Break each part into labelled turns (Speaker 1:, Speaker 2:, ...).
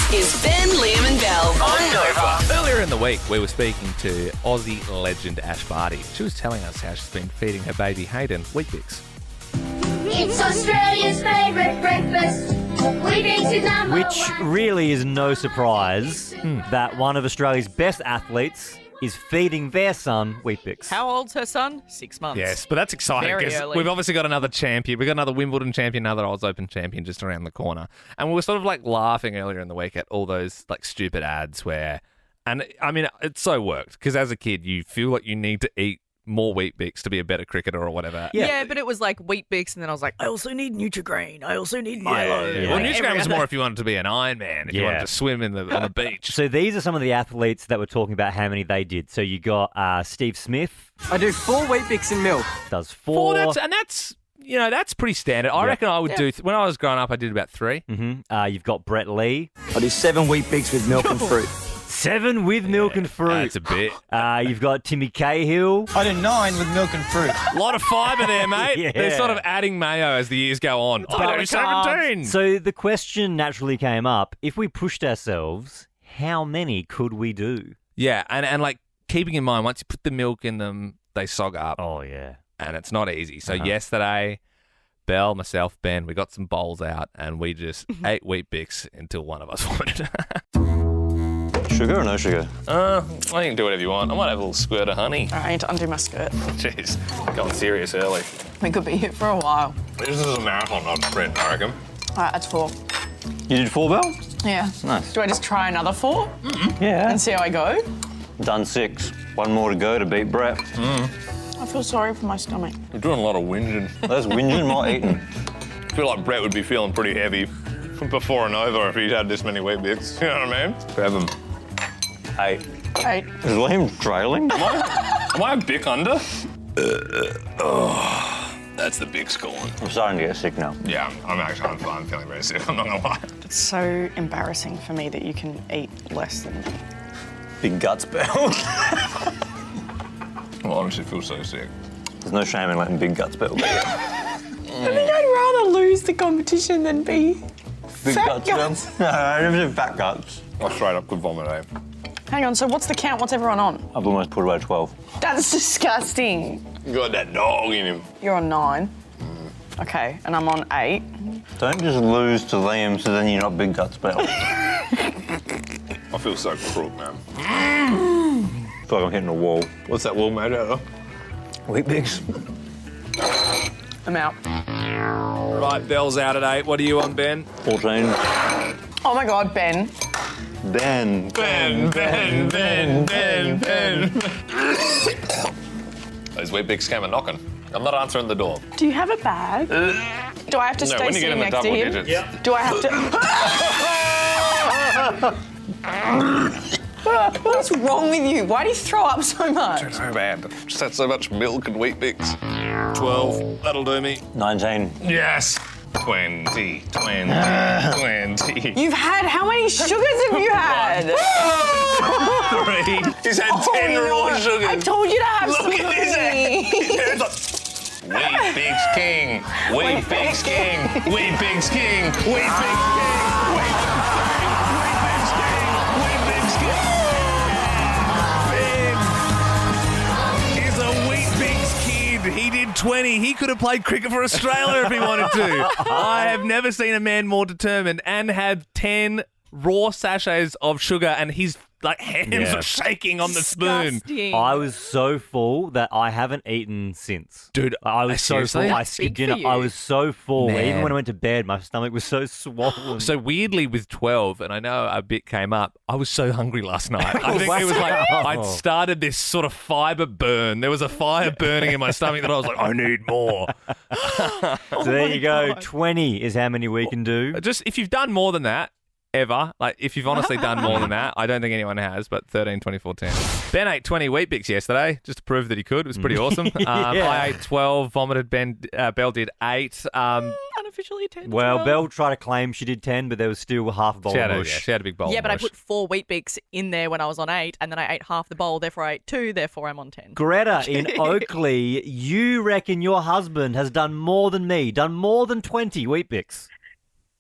Speaker 1: This is Ben, Liam and Bell on Nova.
Speaker 2: Earlier in the week, we were speaking to Aussie legend Ash Barty. She was telling us how she's been feeding her baby Hayden Weet-Bix.
Speaker 3: It's Australia's favourite breakfast. Weet-Bix is number
Speaker 4: Which
Speaker 3: one.
Speaker 4: really is no surprise that one of Australia's best athletes is feeding their son Weet-Bix.
Speaker 5: How old's her son? 6 months.
Speaker 2: Yes, but that's exciting
Speaker 5: Very
Speaker 2: because
Speaker 5: early.
Speaker 2: we've obviously got another champion. We've got another Wimbledon champion, another Oz Open champion just around the corner. And we were sort of like laughing earlier in the week at all those like stupid ads where, and I mean, it so worked because as a kid, you feel like you need to eat more Weet-Bix to be a better cricketer or whatever.
Speaker 5: Yeah, but it was like Weet-Bix, and then I was like, I also need Nutri-Grain. I also need Milo.
Speaker 4: Yeah.
Speaker 2: Well,
Speaker 5: Like,
Speaker 2: Nutri-Grain was
Speaker 5: every
Speaker 2: more
Speaker 5: other-
Speaker 2: if you wanted to be an Iron Man, if you wanted to swim on the beach.
Speaker 4: So these are some of the athletes that were talking about how many they did. So you got Steve Smith
Speaker 6: I do 4 Weet-Bix in milk.
Speaker 4: does 4.
Speaker 2: That's pretty standard. I reckon I would do, when I was growing up, I did about 3.
Speaker 4: You've got Brett Lee,
Speaker 6: I do 7 Weet-Bix with milk and fruit.
Speaker 4: 7 with milk and fruit.
Speaker 2: That's a bit.
Speaker 4: You've got Timmy Cahill.
Speaker 6: I do 9 with milk and fruit.
Speaker 2: A lot of fibre there, mate.
Speaker 4: Yeah.
Speaker 2: They're sort of adding mayo as the years go on. I do
Speaker 5: of
Speaker 2: 17.
Speaker 4: So the question naturally came up, if we pushed ourselves, how many could we do?
Speaker 2: Yeah, and like keeping in mind, once you put the milk in them, they sog up,
Speaker 4: Oh, yeah.
Speaker 2: and it's not easy. So yesterday, Belle, myself, Ben, we got some bowls out, and we just ate Weet-Bix until one of us vomited.
Speaker 7: Sugar or no sugar?
Speaker 2: I think you can do whatever you want. I might have a little squirt of honey.
Speaker 8: I need to undo my skirt.
Speaker 2: Jeez, going serious early.
Speaker 8: We could be here for a while.
Speaker 2: This is a marathon, not a sprint, I reckon.
Speaker 8: All right, that's 4.
Speaker 7: You did 4, Bell?
Speaker 8: Yeah.
Speaker 7: Nice.
Speaker 8: Do I just try another 4
Speaker 7: Yeah.
Speaker 8: and see how I go?
Speaker 7: Done 6. 1 more to go to beat Brett.
Speaker 8: I feel sorry for my stomach.
Speaker 2: You're doing a lot of whinging.
Speaker 7: That's whinging, not eating.
Speaker 2: I feel like Brett would be feeling pretty heavy before and over if he'd had this many Weet-Bix. You know what I mean? Grab him.
Speaker 7: 8.
Speaker 8: 8.
Speaker 7: Is Liam trailing?
Speaker 2: Am I a Bic under? That's the Bix calling.
Speaker 7: I'm starting to get sick now.
Speaker 2: Yeah, I'm feeling very sick. I'm not gonna lie.
Speaker 8: It's so embarrassing for me that you can eat less than me.
Speaker 7: Big guts, Bell.
Speaker 2: I honestly feel so sick.
Speaker 7: There's no shame in letting big guts Bell go.
Speaker 8: I think I'd rather lose the competition than be
Speaker 7: Big
Speaker 8: fat
Speaker 7: guts, Bell? No, I never said fat guts.
Speaker 2: I straight up could vomit, eh?
Speaker 8: Hang on, so what's the count? What's everyone on?
Speaker 7: I've almost put away 12.
Speaker 8: That's disgusting.
Speaker 2: You got that dog in him.
Speaker 8: You're on 9. Okay, and I'm on 8.
Speaker 7: Don't just lose to Liam so then you're not big guts Bell.
Speaker 2: I feel so crook, man.
Speaker 7: I feel like I'm hitting a wall.
Speaker 2: What's that wall made out of?
Speaker 7: Weet-Bix.
Speaker 8: I'm out.
Speaker 2: Right, Bell's out at 8. What are you on, Ben?
Speaker 7: 14.
Speaker 8: Oh my God, Ben.
Speaker 7: Ben.
Speaker 2: Ben. Those Weet-Bix came a knocking. I'm not answering the door.
Speaker 8: Do you have a bag? Do I have to
Speaker 2: No,
Speaker 8: stay
Speaker 2: when you get
Speaker 8: sitting
Speaker 2: in the
Speaker 8: next to
Speaker 2: double
Speaker 8: him?
Speaker 2: digits.
Speaker 8: Do I have to? What's wrong with you? Why do you throw up so much?
Speaker 2: So bad. Just had so much milk and Weet-Bix. 12. That'll do me.
Speaker 7: 19.
Speaker 2: Yes. 20.
Speaker 8: You've had, how many sugars have you had?
Speaker 2: 3. He's had 10 raw
Speaker 8: I
Speaker 2: sugars.
Speaker 8: told you to have some
Speaker 2: Look at his
Speaker 8: honey.
Speaker 2: Weet-Bix King. Weet-Bix King. Weet-Bix King. Weet-Bix King. Weet-Bix King. Weet-Bix King. Ben is a Weet-Bix kid. He did 20. He could have played cricket for Australia if he wanted to. I have never seen a man more determined and had 10 raw sachets of sugar and his like hands are shaking on the spoon.
Speaker 5: Disgusting.
Speaker 4: I was so full that I haven't eaten since.
Speaker 2: Dude,
Speaker 4: I was so
Speaker 2: seriously?
Speaker 4: full. I
Speaker 5: That's
Speaker 4: skipped
Speaker 5: big for
Speaker 4: dinner. I
Speaker 5: you.
Speaker 4: was so full.
Speaker 2: Man.
Speaker 4: Even when I went to bed, my stomach was so swollen.
Speaker 2: So weirdly with 12, and I know a bit came up, I was so hungry last night. I think it was like I'd started this sort of fibre burn. There was a fire burning in my stomach that I was like, I need more.
Speaker 4: So there you go. 20 is how many we can do.
Speaker 2: Just if you've done more than that, ever, like if you've honestly done more than that, I don't think anyone has, but 13, 24, 10. Ben ate 20 Weet-Bix yesterday, just to prove that he could. It was pretty awesome. I ate 12, vomited, Belle did 8.
Speaker 5: Unofficially 10.
Speaker 4: Well, Belle tried to claim she did 10, but there was still half a bowl
Speaker 2: She
Speaker 4: of
Speaker 2: had,
Speaker 4: mush.
Speaker 2: she had a big bowl
Speaker 5: Yeah,
Speaker 2: of
Speaker 5: but I
Speaker 2: mush.
Speaker 5: put 4 Weet-Bix in there when I was on 8, and then I ate half the bowl, therefore I ate 2, therefore I'm on 10.
Speaker 4: Greta in Oakley, you reckon your husband has done more than me, done more than 20 Weet-Bix?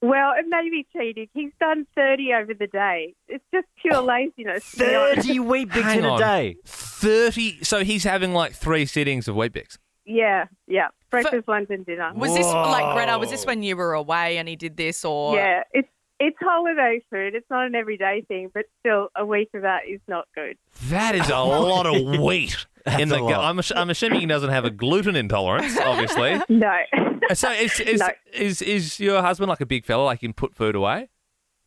Speaker 9: Well, it may be cheating. He's done 30 over the day. It's just pure laziness. to be honest.
Speaker 4: 30 Weet-Bix
Speaker 2: Hang
Speaker 4: in a
Speaker 2: on.
Speaker 4: day.
Speaker 2: 30. So he's having like 3 sittings of Weet-Bix.
Speaker 9: Yeah. Breakfast, lunch, and dinner.
Speaker 5: Was this like Greta? Was this when you were away and he did this, or
Speaker 9: Yeah, it's holiday food. It's not an everyday thing, but still, a week of that is not good.
Speaker 2: That is a lot of wheat in the.
Speaker 4: a lot.
Speaker 2: I'm assuming he doesn't have a gluten intolerance, obviously.
Speaker 9: No.
Speaker 2: So
Speaker 9: No.
Speaker 2: is your husband like a big fella, like he can put food away?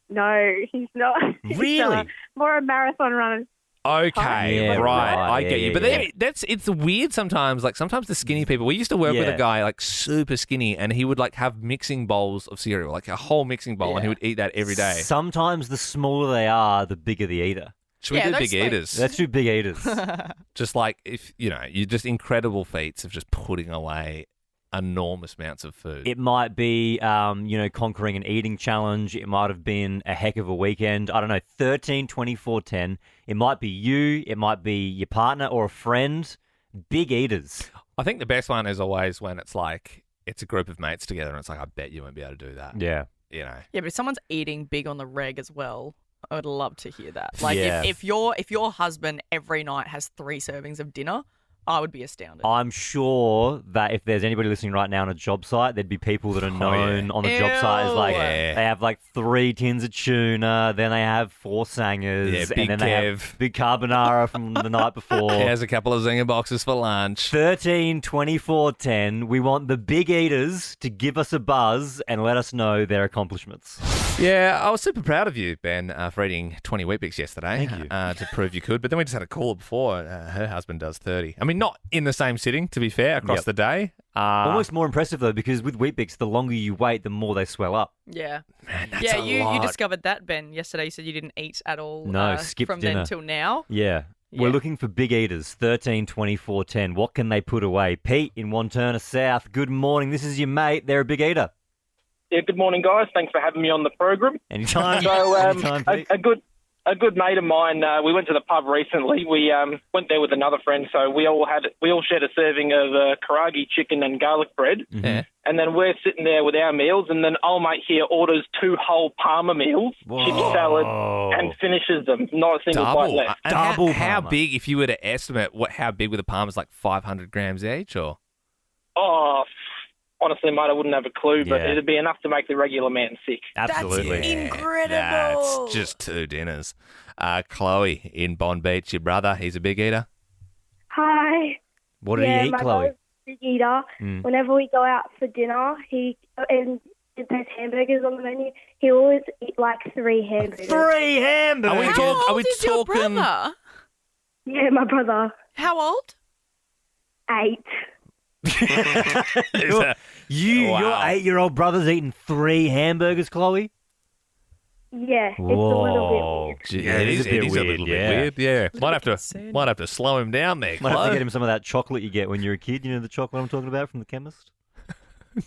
Speaker 9: No, he's not. He's,
Speaker 4: Really?
Speaker 9: more a marathon runner.
Speaker 2: Okay,
Speaker 4: Yeah,
Speaker 2: right.
Speaker 4: right.
Speaker 2: I get
Speaker 4: Yeah,
Speaker 2: you. But
Speaker 4: yeah.
Speaker 2: it's weird sometimes. Like sometimes the skinny people. We used to work with
Speaker 4: Yeah.
Speaker 2: a guy like super skinny, and he would like have mixing bowls of cereal, like a whole mixing bowl, and he would eat that every day.
Speaker 4: Sometimes the smaller they are, the bigger the eater.
Speaker 2: Should we
Speaker 5: Yeah,
Speaker 2: do
Speaker 5: those
Speaker 2: big
Speaker 5: things.
Speaker 2: eaters?
Speaker 4: That's two big eaters.
Speaker 2: Just like if you're just incredible feats of just putting away enormous amounts of food.
Speaker 4: It might be, conquering an eating challenge. It might have been a heck of a weekend. I don't know, 13, 24, 10. It might be you. It might be your partner or a friend. Big eaters.
Speaker 2: I think the best one is always when it's like it's a group of mates together, and it's like I bet you won't be able to do that.
Speaker 4: Yeah.
Speaker 2: You know.
Speaker 5: Yeah, but if someone's eating big on the reg as well, I would love to hear that. Like
Speaker 4: Yeah.
Speaker 5: if your husband every night has 3 servings of dinner, I would be astounded.
Speaker 4: I'm sure that if there's anybody listening right now on a job site, there'd be people that are known on the job site as like,
Speaker 2: Yeah.
Speaker 4: they have like 3 tins of tuna, then they have 4 sangers,
Speaker 2: Yeah, Big
Speaker 4: and then they
Speaker 2: Kev.
Speaker 4: have big carbonara from the night before.
Speaker 2: He has a couple of zinger boxes for lunch.
Speaker 4: 13, 24, 10. We want the big eaters to give us a buzz and let us know their accomplishments.
Speaker 2: Yeah, I was super proud of you, Ben, for eating 20 Weet-Bix yesterday.
Speaker 4: Thank you.
Speaker 2: To prove you could. But then we just had a caller before. Her husband does 30. I mean, not in the same sitting, to be fair, across
Speaker 4: Yep.
Speaker 2: the day.
Speaker 4: Almost more impressive though, because with Weet-Bix, the longer you wait, the more they swell up.
Speaker 5: Yeah.
Speaker 2: Man, that's
Speaker 5: Yeah,
Speaker 2: a
Speaker 5: you
Speaker 2: lot.
Speaker 5: discovered that, Ben, yesterday. You said you didn't eat at all
Speaker 4: No, skipped
Speaker 5: from
Speaker 4: dinner.
Speaker 5: then till now.
Speaker 4: Yeah. We're
Speaker 5: Yeah.
Speaker 4: looking for big eaters, 13, 24, 10. What can they put away? Pete in Wanturna South, good morning. This is your mate. They're a big eater.
Speaker 10: Yeah, good morning, guys. Thanks for having me on the program.
Speaker 4: Anytime.
Speaker 10: So,
Speaker 4: Anytime, Pete.
Speaker 10: a good mate of mine. We went to the pub recently. We went there with another friend, so we all shared a serving of karaage chicken and garlic bread.
Speaker 2: Yeah.
Speaker 10: And then we're sitting there with our meals, and then old mate here orders 2 whole Parma meals, chicken salad, and finishes them. Not a single bite
Speaker 2: Double.
Speaker 10: left.
Speaker 2: And
Speaker 4: Double
Speaker 2: how
Speaker 4: Parma.
Speaker 2: big, if you were to estimate how big were the Parmas, like 500 grams each, or?
Speaker 10: Oh, honestly, mate, I wouldn't have a clue, but
Speaker 4: Yeah.
Speaker 10: it'd be enough to make the regular man sick.
Speaker 4: Absolutely.
Speaker 5: That's incredible.
Speaker 2: That's just 2 dinners. Chloe in Bond Beach, your brother, he's a big eater.
Speaker 9: Hi.
Speaker 4: What did he eat,
Speaker 9: my
Speaker 4: Chloe?
Speaker 9: brother's a big eater.
Speaker 4: Mm.
Speaker 9: Whenever we go out for dinner, and if there's hamburgers on the menu, he always eat like 3 hamburgers.
Speaker 4: 3 hamburgers.
Speaker 2: Are we
Speaker 5: How
Speaker 2: talk- are
Speaker 5: old
Speaker 2: we
Speaker 5: is your
Speaker 2: talking-
Speaker 5: brother?
Speaker 9: Yeah, my brother.
Speaker 5: How old?
Speaker 9: 8.
Speaker 2: Wow.
Speaker 4: Your 8-year-old brother's eating 3 hamburgers, Chloe?
Speaker 9: Yeah, it's a little bit weird.
Speaker 2: Gee,
Speaker 4: Yeah,
Speaker 2: it is a little bit weird. Yeah, might have to slow him down there.
Speaker 4: Might have to
Speaker 2: Chloe.
Speaker 4: get him some of that chocolate you get when you're a kid. You know the chocolate I'm talking about from the chemist?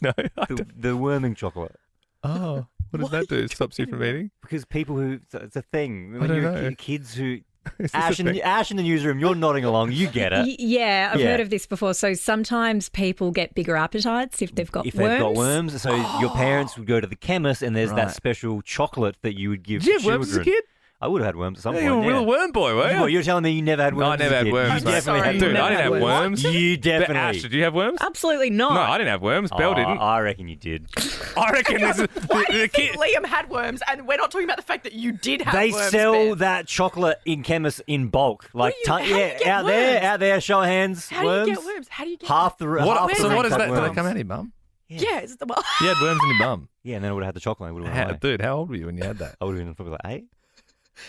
Speaker 2: No, I
Speaker 4: The worming chocolate.
Speaker 2: Oh, what does that do? It stops you from eating?
Speaker 4: Because people who, it's a thing. When
Speaker 2: don't
Speaker 4: you're a
Speaker 2: know.
Speaker 4: kid, kids who,
Speaker 2: Is this a
Speaker 4: Ash
Speaker 2: thing?
Speaker 4: in the newsroom, you're nodding along, you get it.
Speaker 11: Yeah, I've
Speaker 4: Yeah.
Speaker 11: heard of this before. So sometimes people get bigger appetites if they've got
Speaker 4: If
Speaker 11: worms.
Speaker 4: they've got worms, so your parents would go to the chemist and there's
Speaker 2: Right.
Speaker 4: that special chocolate that you would give
Speaker 2: Did you
Speaker 4: to
Speaker 2: have worms as a
Speaker 4: children.
Speaker 2: kid?
Speaker 4: I would have had worms at some
Speaker 2: Yeah,
Speaker 4: point.
Speaker 2: you were a real worm boy, were you?
Speaker 4: You're telling me you never had
Speaker 2: No,
Speaker 4: worms?
Speaker 2: I never
Speaker 4: as a
Speaker 2: had
Speaker 4: kid?
Speaker 2: worms.
Speaker 4: You
Speaker 2: mate.
Speaker 4: definitely had
Speaker 2: Dude,
Speaker 4: worms.
Speaker 2: I didn't have worms.
Speaker 4: You definitely.
Speaker 2: Ash, did you have worms?
Speaker 11: Absolutely not.
Speaker 2: No, I didn't have worms. Belle didn't.
Speaker 4: I reckon you did.
Speaker 2: I reckon this is
Speaker 5: Why do
Speaker 2: the
Speaker 5: you
Speaker 2: kid.
Speaker 5: think Liam had worms? And we're not talking about the fact that you did have
Speaker 4: They
Speaker 5: worms.
Speaker 4: sell
Speaker 5: Ben.
Speaker 4: that chocolate in chemists in bulk. Like,
Speaker 5: how do you get
Speaker 4: out
Speaker 5: worms?
Speaker 4: there, show of hands.
Speaker 5: How
Speaker 4: worms.
Speaker 5: do you get worms? How do you get
Speaker 4: Half the
Speaker 2: What,
Speaker 4: half
Speaker 2: so
Speaker 4: the
Speaker 2: what is
Speaker 4: ranks
Speaker 2: that?
Speaker 4: had
Speaker 2: Do they
Speaker 4: worms.
Speaker 2: come out of your bum?
Speaker 5: Yeah, it's the well.
Speaker 2: You had worms in your bum.
Speaker 4: Yeah, and then I would have had the chocolate. I would have went away.
Speaker 2: Dude, how old were you when you had that?
Speaker 4: I would have been probably like 8.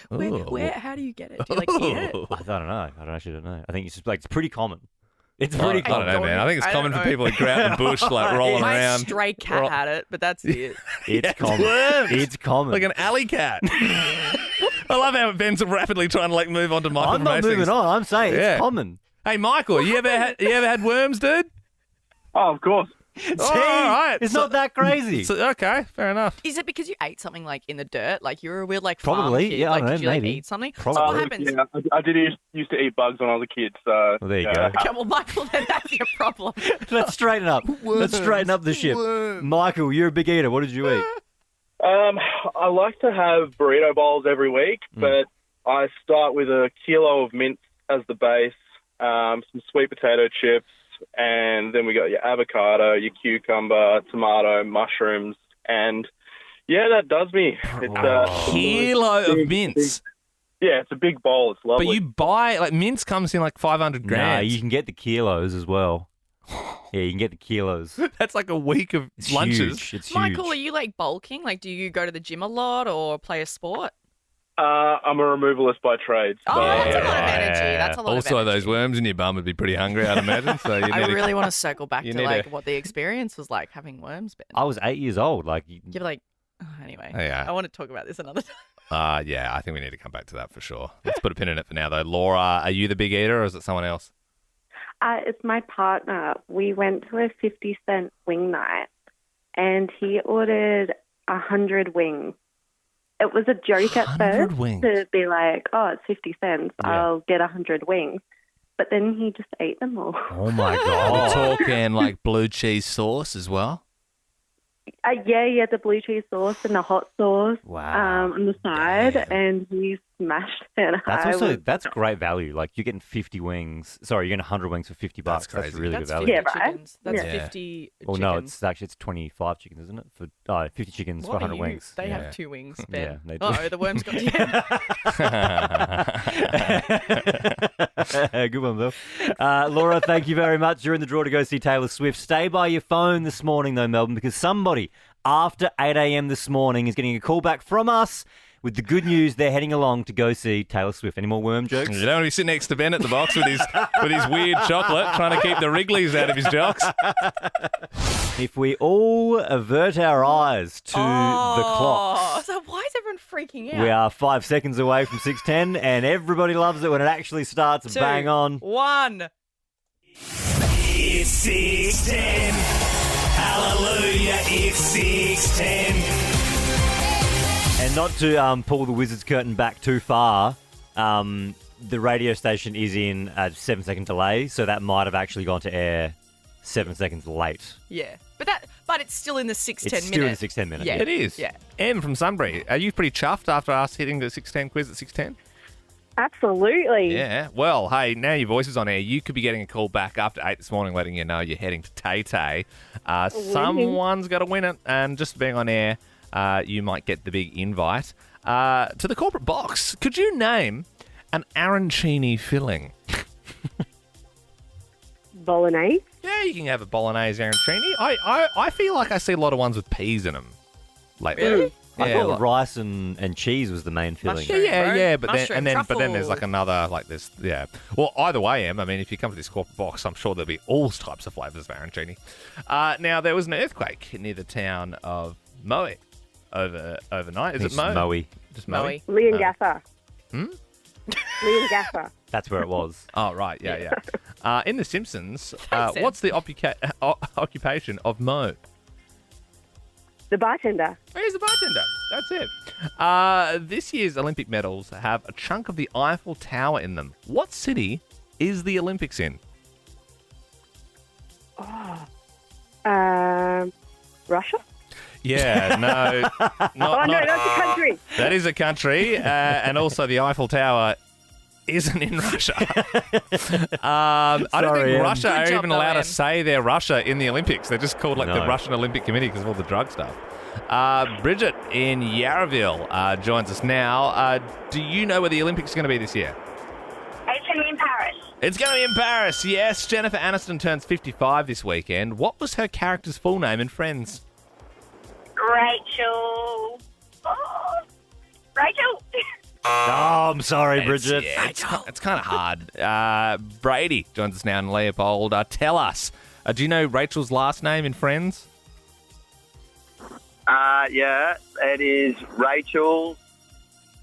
Speaker 5: Where? How do you get it? Do you like eat it?
Speaker 4: I don't know. I actually don't know. I think it's just like it's pretty common. It's
Speaker 2: I
Speaker 4: pretty
Speaker 2: don't know,
Speaker 4: common.
Speaker 2: man. I think it's
Speaker 5: I
Speaker 2: common
Speaker 5: don't
Speaker 2: for
Speaker 5: know.
Speaker 2: people who go out in the bush, like rolling
Speaker 5: My
Speaker 2: around.
Speaker 5: stray cat had it, but that's it.
Speaker 4: It's common.
Speaker 2: worms.
Speaker 4: It's common.
Speaker 2: Like an alley cat. I love how Ben's rapidly trying to move on to Michael.
Speaker 4: I'm
Speaker 2: from
Speaker 4: not
Speaker 2: Hastings.
Speaker 4: moving on. I'm saying
Speaker 2: Yeah.
Speaker 4: it's common.
Speaker 2: Hey, Michael, you ever had worms, dude?
Speaker 10: Oh, of course.
Speaker 4: See,
Speaker 2: all right.
Speaker 4: it's
Speaker 2: So-
Speaker 4: not that crazy.
Speaker 2: Okay, fair enough.
Speaker 5: Is it because you ate something like in the dirt? Like you're a weird like farm
Speaker 4: Probably,
Speaker 5: kid?
Speaker 4: yeah, I
Speaker 5: Like
Speaker 4: don't
Speaker 5: did
Speaker 4: know,
Speaker 5: you like
Speaker 4: maybe.
Speaker 5: eat something?
Speaker 4: Probably.
Speaker 5: So what happens?
Speaker 10: Yeah, I did used to eat bugs when I was a kid. So
Speaker 4: Well, there you go.
Speaker 5: Okay, well, Michael, then that's your problem.
Speaker 4: Let's straighten up. Let's straighten up the ship. Michael, you're a big eater. What did you eat?
Speaker 10: I like to have burrito bowls every week, but I start with a kilo of mince as the base, some sweet potato chips, and then we got your avocado, your cucumber, tomato, mushrooms, and yeah, that does me. It's
Speaker 2: Kilo of mince.
Speaker 10: Yeah, it's a big bowl. It's lovely.
Speaker 2: But you buy, like, mince comes in like 500 grams.
Speaker 4: Nah, you can get the kilos as well. Yeah, you can get the kilos.
Speaker 2: That's like a week of
Speaker 4: It's
Speaker 2: lunches.
Speaker 4: huge. It's
Speaker 5: Michael,
Speaker 4: huge.
Speaker 5: are you like bulking? Like, do you go to the gym a lot or play a sport?
Speaker 10: I'm a removalist by trade.
Speaker 5: Oh, that's a lot of energy. That's a lot
Speaker 2: Also,
Speaker 5: of energy.
Speaker 2: those worms in your bum would be pretty hungry, I'd imagine. So you need
Speaker 5: I
Speaker 2: to-
Speaker 5: really want to circle back
Speaker 2: you
Speaker 5: to
Speaker 2: need
Speaker 5: like
Speaker 2: to-
Speaker 5: what the experience was like having worms bitten.
Speaker 4: I was 8 years old. Like,
Speaker 5: You're like, anyway.
Speaker 2: Yeah.
Speaker 5: I want to talk about this another time.
Speaker 2: Yeah, I think we need to come back to that for sure. Let's put a pin in it for now, though. Laura, are you the big eater or is it someone else?
Speaker 9: It's my partner. We went to a 50-cent wing night, and he ordered 100 wings. It was a joke at
Speaker 2: 100
Speaker 9: first
Speaker 2: wings?
Speaker 9: to be like, oh, it's 50 cents.
Speaker 2: Yeah.
Speaker 9: I'll get 100 wings. But then he just ate them all.
Speaker 4: oh my
Speaker 2: We're
Speaker 4: God.
Speaker 2: talking like blue cheese sauce as well.
Speaker 9: Yeah, the blue cheese sauce and the hot sauce
Speaker 4: Wow.
Speaker 9: on the side,
Speaker 2: Damn.
Speaker 9: and he smashed it.
Speaker 4: That's great value. Like, you're getting 50 wings. Sorry, you're getting 100 wings for 50 bucks. That's
Speaker 2: crazy.
Speaker 4: really
Speaker 5: That's
Speaker 4: good
Speaker 5: 50
Speaker 4: value.
Speaker 9: Yeah, right?
Speaker 5: chickens. That's
Speaker 2: Yeah.
Speaker 5: 50
Speaker 4: Well,
Speaker 5: chickens.
Speaker 4: no, it's 25 chickens, isn't it? For 50 chickens for
Speaker 5: What are
Speaker 4: 100
Speaker 5: you?
Speaker 4: wings.
Speaker 5: They
Speaker 2: Yeah.
Speaker 5: have 2 wings,
Speaker 4: Yeah,
Speaker 5: Ben.
Speaker 4: they do.
Speaker 5: Oh, the worms got
Speaker 4: Good one, Bill. Laura, thank you very much. You're in the draw to go see Taylor Swift. Stay by your phone this morning, though, Melbourne, because somebody after 8 a.m. this morning is getting a call back from us with the good news they're heading along to go see Taylor Swift. Any more worm jokes?
Speaker 2: You don't want to be sitting next to Ben at the box with his weird chocolate, trying to keep the Wrigley's out of his jocks.
Speaker 4: If we all avert our eyes to the clocks,
Speaker 5: So why is everyone freaking out?
Speaker 4: we are 5 seconds away from 6:10, and everybody loves it when it actually starts.
Speaker 5: 2,
Speaker 4: Bang on.
Speaker 5: 1.
Speaker 2: It's 6:10. Hallelujah, it's 6:10.
Speaker 4: And not to pull the Wizards curtain back too far, the radio station is in a 7-second delay, so that might have actually gone to air 7 seconds late.
Speaker 5: Yeah. But it's still in the 6-10
Speaker 4: It's
Speaker 5: minute.
Speaker 4: still in the 6-10 minute.
Speaker 5: Yeah.
Speaker 2: It is.
Speaker 5: Yeah.
Speaker 2: M from Sunbury, are you pretty chuffed after us hitting the 6:10 quiz at 6:10?
Speaker 9: Absolutely.
Speaker 2: Yeah. Well, hey, now your voice is on air. You could be getting a call back after 8 this morning letting you know you're heading to Tay Tay. Someone's got to win it, and just being on air, you might get the big invite to the corporate box. Could you name an arancini filling?
Speaker 9: Bolognese.
Speaker 2: Yeah, you can have a bolognese arancini. I feel like I see a lot of ones with peas in them lately.
Speaker 5: Really?
Speaker 4: I
Speaker 2: Yeah,
Speaker 4: thought
Speaker 2: like-
Speaker 4: rice and cheese was the main filling.
Speaker 5: Mushroom.
Speaker 2: Yeah,
Speaker 5: Bro.
Speaker 2: yeah, but
Speaker 5: Mushroom,
Speaker 2: then there's
Speaker 5: truffle.
Speaker 2: like another like this. Yeah. Well, either way, Em. I mean, if you come to this corporate box, I'm sure there'll be all types of flavors of arancini. Now there was an earthquake near the town of Moe overnight. Is it
Speaker 4: It's
Speaker 2: Moe?
Speaker 4: Moe.
Speaker 2: Just Moe.
Speaker 5: Moe.
Speaker 9: Leongatha.
Speaker 2: Hmm?
Speaker 9: Leongatha.
Speaker 4: That's where it was.
Speaker 2: Oh right, yeah. In The Simpsons,
Speaker 5: Thanks, Em.
Speaker 2: what's the occupation of Moe?
Speaker 9: The bartender.
Speaker 2: Oh, he's a bartender. That's it. This year's Olympic medals have a chunk of the Eiffel Tower in them. What city is the Olympics in?
Speaker 9: Russia?
Speaker 2: Yeah, no.
Speaker 9: No, that's a country.
Speaker 2: That is a country, and also the Eiffel Tower isn't in Russia. I don't
Speaker 4: Sorry,
Speaker 2: think
Speaker 4: Em.
Speaker 2: Russia
Speaker 5: Good
Speaker 2: are
Speaker 5: job,
Speaker 2: even
Speaker 5: though,
Speaker 2: allowed to
Speaker 5: Em.
Speaker 2: say they're Russia in the Olympics. They're just called like the
Speaker 4: No.
Speaker 2: Russian Olympic Committee because of all the drug stuff. Bridget in Yarraville joins us now. Do you know where the Olympics are going to be this year?
Speaker 9: It's going to be in Paris.
Speaker 2: It's going to be in Paris, yes. Jennifer Aniston turns 55 this weekend. What was her character's full name in Friends?
Speaker 9: Rachel. Oh, Rachel.
Speaker 4: Oh, I'm sorry, Bridget.
Speaker 2: It's kind of hard. Brady joins us now in Leopold. Tell us, do you know Rachel's last name in Friends?
Speaker 12: Yeah, it is Rachel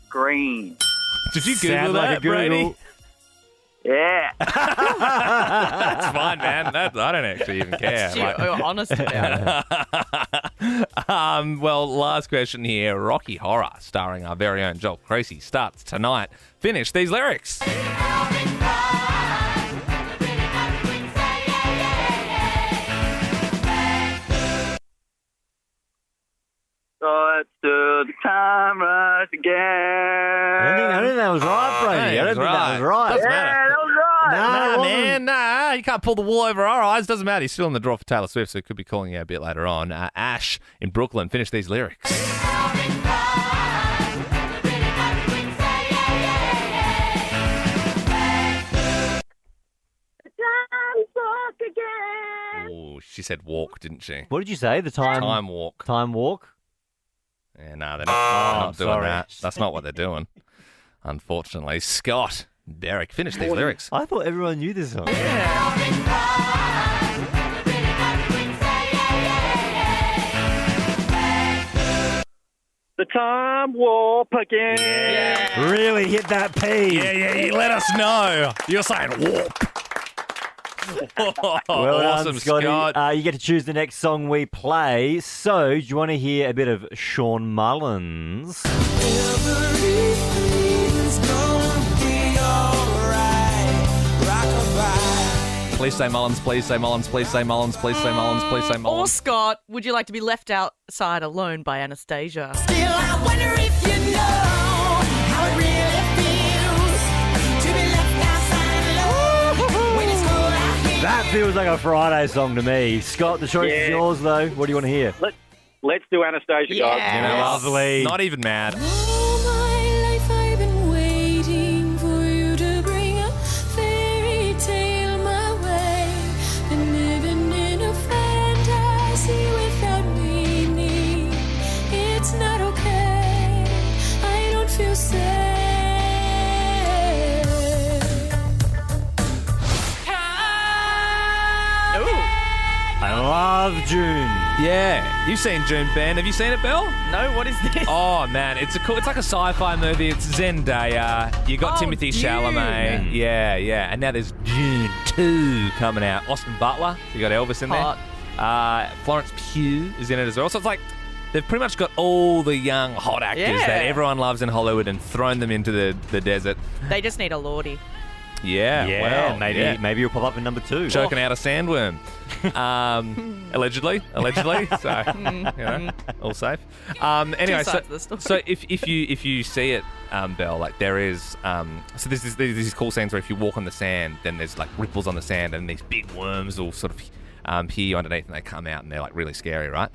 Speaker 12: Green.
Speaker 2: Did you Google
Speaker 4: Sound
Speaker 2: that,
Speaker 4: like a Google.
Speaker 2: Brady?
Speaker 12: Yeah.
Speaker 2: That's fine, man. I don't actually even care.
Speaker 5: You're honest about it.
Speaker 2: Well, last question here. Rocky Horror, starring our very own Joel Creasy, starts tonight. Finish these lyrics.
Speaker 12: let's do the time rush again.
Speaker 4: I don't think that was right, Brady. I don't think that was right.
Speaker 2: Doesn't
Speaker 12: Yeah,
Speaker 2: matter.
Speaker 12: that was right.
Speaker 2: Nah, man, nah. You can't pull the wool over our eyes. Doesn't matter. He's still in the draw for Taylor Swift, so he could be calling you a bit later on. Ash in Brooklyn, finish these lyrics. Oh, she said walk, didn't she?
Speaker 4: What did you say? The time?
Speaker 2: Time walk.
Speaker 4: Time walk?
Speaker 2: Yeah, no, they're not doing
Speaker 4: sorry.
Speaker 2: that. That's not what they're doing. Unfortunately. Scott, Derek, finish these lyrics.
Speaker 4: I thought everyone knew this song.
Speaker 12: The time warp again.
Speaker 4: Really hit that P.
Speaker 2: Yeah, you let us know. You're saying warp.
Speaker 4: Well
Speaker 2: Awesome,
Speaker 4: done, Scotty.
Speaker 2: Scott.
Speaker 4: You get to choose the next song we play. So, do you want to hear a bit of Sean Mullins?
Speaker 2: Please say Mullins, please say Mullins, please say Mullins, please say Mullins, please say
Speaker 5: Or
Speaker 2: Mullins.
Speaker 5: Scott, would you like to be left outside alone by Anastasia?
Speaker 4: That feels like a Friday song to me. Scott, the choice is
Speaker 12: Yeah.
Speaker 4: yours, though. What do you want to hear?
Speaker 12: Let's do Anastasia, guys.
Speaker 2: You know,
Speaker 4: Lovely.
Speaker 2: Not even mad.
Speaker 4: I love June.
Speaker 2: Yeah. You've seen Dune, Ben. Have you seen it, Belle?
Speaker 5: No, what is this?
Speaker 2: Oh, man. It's like a sci-fi movie. It's Zendaya. You got Timothy
Speaker 5: Dune.
Speaker 2: Chalamet. Yeah. And now there's Dune 2 coming out. Austin Butler. You got Elvis in
Speaker 5: Hot.
Speaker 2: there. Florence Pugh is in it as well. So it's like they've pretty much got all the young hot actors
Speaker 5: Yeah.
Speaker 2: that everyone loves in Hollywood and thrown them into the desert.
Speaker 5: They just need a Lordy.
Speaker 2: Yeah. Well,
Speaker 4: maybe you'll pop up in number 2.
Speaker 2: Choking out a sandworm. Allegedly. So, all safe. Anyway,
Speaker 5: sides of the story.
Speaker 2: so if you see it, Belle, like there is, so there's these cool scenes where if you walk on the sand, then there's like ripples on the sand and these big worms will sort of hear you underneath and they come out and they're like really scary, right?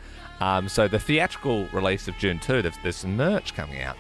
Speaker 2: So the theatrical release of June 2, there's some merch coming out.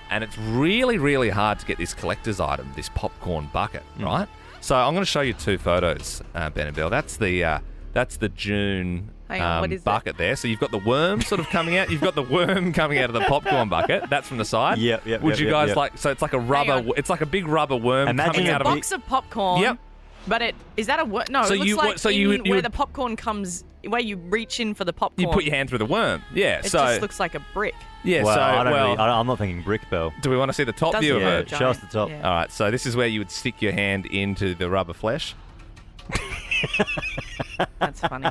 Speaker 2: And it's really, really hard to get this collector's item, this popcorn bucket, right? So I'm going to show you 2 photos, Ben and Bill. That's the June
Speaker 5: Hang on, what is
Speaker 2: bucket there. So you've got the worm sort of coming out. You've got the worm coming out of the popcorn bucket. That's from the side.
Speaker 4: Yep,
Speaker 2: Would you guys
Speaker 4: yep.
Speaker 2: like? So it's like a rubber. It's like a big rubber worm
Speaker 4: Imagine
Speaker 2: coming
Speaker 5: It's
Speaker 2: out
Speaker 5: a
Speaker 2: of
Speaker 5: box of popcorn.
Speaker 2: Yep.
Speaker 5: But is that a worm? No,
Speaker 2: So
Speaker 5: it looks
Speaker 2: you-
Speaker 5: like
Speaker 2: so you
Speaker 5: in
Speaker 2: would-
Speaker 5: where the popcorn comes, where you reach in for the popcorn.
Speaker 2: You put your hand through the worm. Yeah.
Speaker 5: It
Speaker 2: so
Speaker 5: just looks like a brick.
Speaker 2: yeah.
Speaker 4: Well,
Speaker 2: so
Speaker 4: I'm not thinking brick, Bell.
Speaker 2: do we want to see the top
Speaker 5: Doesn't
Speaker 2: view of
Speaker 5: look
Speaker 2: it?
Speaker 5: giant.
Speaker 4: Show us the top.
Speaker 5: Yeah.
Speaker 2: All right. So this is where you would stick your hand into the rubber flesh.
Speaker 5: That's funny.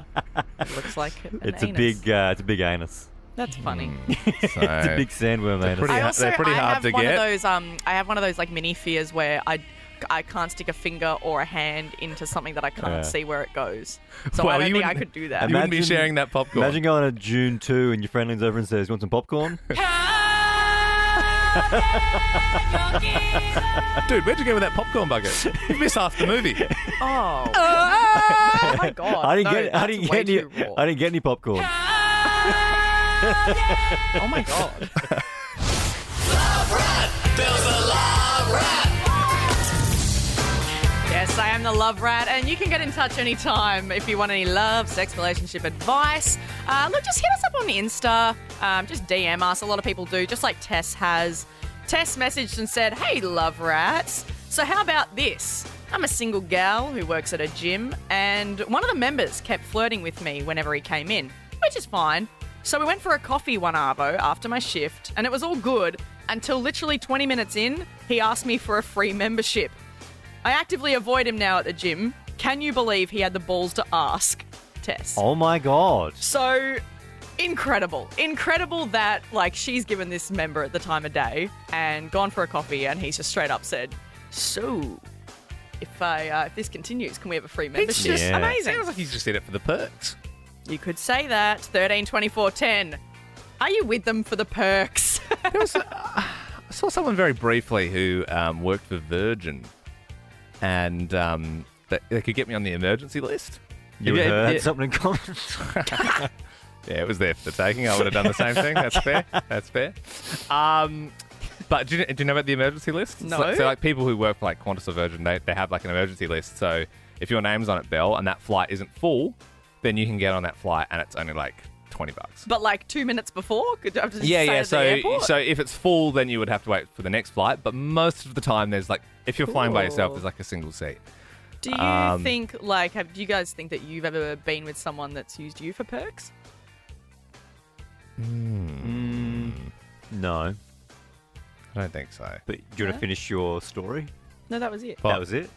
Speaker 5: It looks like an
Speaker 4: It's
Speaker 5: anus.
Speaker 4: a big anus.
Speaker 5: That's funny.
Speaker 2: So
Speaker 4: It's a big sandworm anus.
Speaker 2: pretty hard- they're pretty hard to get.
Speaker 5: I have one of those like mini fears where I can't stick a finger or a hand into something that I can't
Speaker 4: Yeah.
Speaker 5: see where it goes. So
Speaker 2: Well,
Speaker 5: I don't
Speaker 2: you
Speaker 5: think I
Speaker 2: wouldn't-
Speaker 5: could do that.
Speaker 2: You wouldn't be
Speaker 4: Imagine-
Speaker 2: sharing that popcorn.
Speaker 4: Imagine going to June 2 and your friend leans over and says, "You want some popcorn?"
Speaker 2: Dude, where'd you go with that popcorn bucket? You missed half the movie.
Speaker 5: Oh. Oh my god.
Speaker 4: I didn't
Speaker 5: No,
Speaker 4: get. I didn't
Speaker 5: that's way
Speaker 4: get any.
Speaker 5: too raw.
Speaker 4: I didn't get any popcorn.
Speaker 5: Oh my god. Yes, I am the Love Rat, and you can get in touch anytime if you want any love, sex, relationship advice. Look, just hit us up on Insta. Just DM us. A lot of people do, just like Tess has. Tess messaged and said, "Hey, Love Rats. So how about this? I'm a single gal who works at a gym, and one of the members kept flirting with me whenever he came in, which is fine. So we went for a coffee one arvo after my shift, and it was all good until literally 20 minutes in, he asked me for a free membership. I actively avoid him now at the gym. Can you believe he had the balls to ask, Tess?"
Speaker 4: Oh my god.
Speaker 5: So incredible. Incredible that like she's given this member at the time of day and gone for a coffee, and he's just straight up said, "So if this continues, can we have a free membership?"
Speaker 2: just-
Speaker 5: Amazing.
Speaker 2: Sounds like he's just in it for the perks.
Speaker 5: You could say that. 13 24 10. Are you with them for the perks?
Speaker 2: I saw someone very briefly who worked for Virgin, and they could get me on the emergency list.
Speaker 4: You heard something in common.
Speaker 2: Yeah, it was there for the taking. I would have done the same thing. That's fair. That's fair. But do you know about the emergency list?
Speaker 5: No.
Speaker 2: So like people who work for like Qantas or Virgin, they have like an emergency list. So if your name's on it, Belle, and that flight isn't full, then you can get on that flight, and it's only like $20.
Speaker 5: But like 2 minutes before? Could I have to just
Speaker 2: Yeah,
Speaker 5: stay
Speaker 2: yeah.
Speaker 5: at the airport?
Speaker 2: So if it's full, then you would have to wait for the next flight. But most of the time, there's like if you're flying by yourself, there's like a single seat.
Speaker 5: Do you think, like, do you guys think that you've ever been with someone that's used you for perks?
Speaker 4: No.
Speaker 2: I don't think so.
Speaker 4: But do you want to finish your story?
Speaker 5: No, that was it.
Speaker 4: That was it?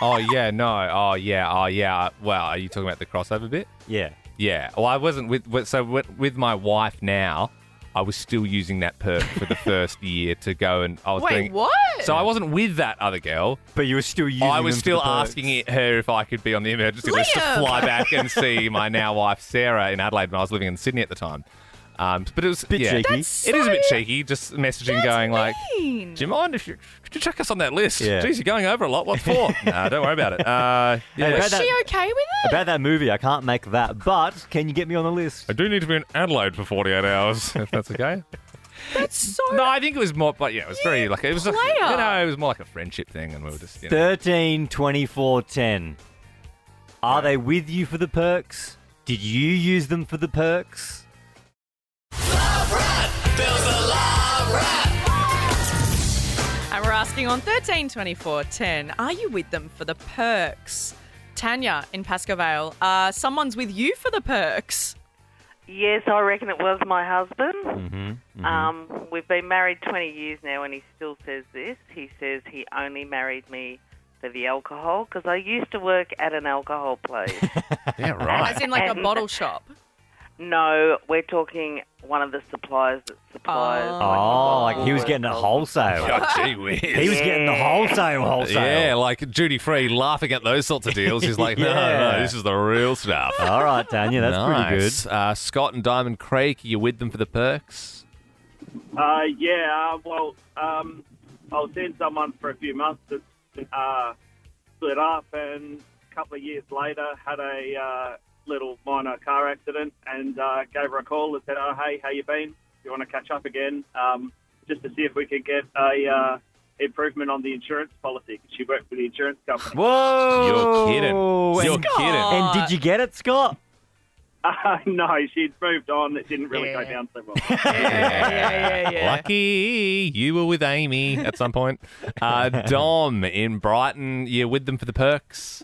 Speaker 2: Oh, yeah, no. Oh, yeah. Well, are you talking about the crossover bit?
Speaker 4: Yeah.
Speaker 2: Yeah. Well, I wasn't with my wife now. I was still using that perk for the first year to go, and I was
Speaker 5: Wait, what?
Speaker 2: So I wasn't with that other girl.
Speaker 4: But you were still using
Speaker 2: I was
Speaker 4: them for
Speaker 2: still
Speaker 4: the perks.
Speaker 2: asking her if I could be on the emergency list to
Speaker 5: Liam!
Speaker 2: fly back and see my now wife Sarah in Adelaide when I was living in Sydney at the time. But it was
Speaker 4: Bit cheeky.
Speaker 5: That's
Speaker 2: It is a bit
Speaker 5: so
Speaker 2: cheeky, just messaging going like,
Speaker 5: mean.
Speaker 2: "Do you mind if could you check us on that list?
Speaker 4: Yeah.
Speaker 2: Jeez, you're going over a lot. What for?" Nah, don't worry about it.
Speaker 4: Hey,
Speaker 2: Yeah.
Speaker 4: about
Speaker 5: Is
Speaker 4: that-
Speaker 5: she okay with it?
Speaker 4: About that movie, I can't make that, but can you get me on the list?
Speaker 2: I do need to be in Adelaide for 48 hours, if that's okay.
Speaker 5: That's so...
Speaker 2: No, I think it was more, but yeah, it was very like it was like,
Speaker 5: player.
Speaker 2: it was more like a friendship thing, and we were just
Speaker 4: 13, 24, 10. Are they with you for the perks? Did you use them for the perks?
Speaker 5: And we're asking on 13, 24, 10, are you with them for the perks? Tanya in Pascoe Vale, someone's with you for the perks.
Speaker 13: Yes, I reckon it was my husband.
Speaker 4: Mm-hmm.
Speaker 13: We've been married 20 years now, and he still says this. He says he only married me for the alcohol because I used to work at an alcohol place.
Speaker 2: Yeah, right.
Speaker 5: As in like a bottle shop.
Speaker 13: No, we're talking one of the suppliers that supplies.
Speaker 4: Oh, like he was getting a wholesale.
Speaker 2: Oh, gee whiz.
Speaker 4: He was getting the wholesale.
Speaker 2: Yeah, like duty free, laughing at those sorts of deals. He's like, no,
Speaker 4: Yeah.
Speaker 2: this is the real stuff.
Speaker 4: All right, Tanya, that's pretty good.
Speaker 2: Nice. Scott and Diamond Creek, you with them for the perks?
Speaker 12: I was seeing someone for a few months that split up, and a couple of years later had a little minor car accident, and gave her a call and said, "Oh, hey, how you been? You want to catch up again?" Just to see if we could get a improvement on the insurance policy, because she worked for the insurance company.
Speaker 4: Whoa!
Speaker 2: You're kidding. You're
Speaker 5: Scott!
Speaker 2: kidding.
Speaker 4: And did you get it, Scott?
Speaker 12: No, she'd moved on. It didn't really go down so well.
Speaker 5: Yeah.
Speaker 2: Lucky you were with Amy at some point. Dom in Brighton, you with them for the perks?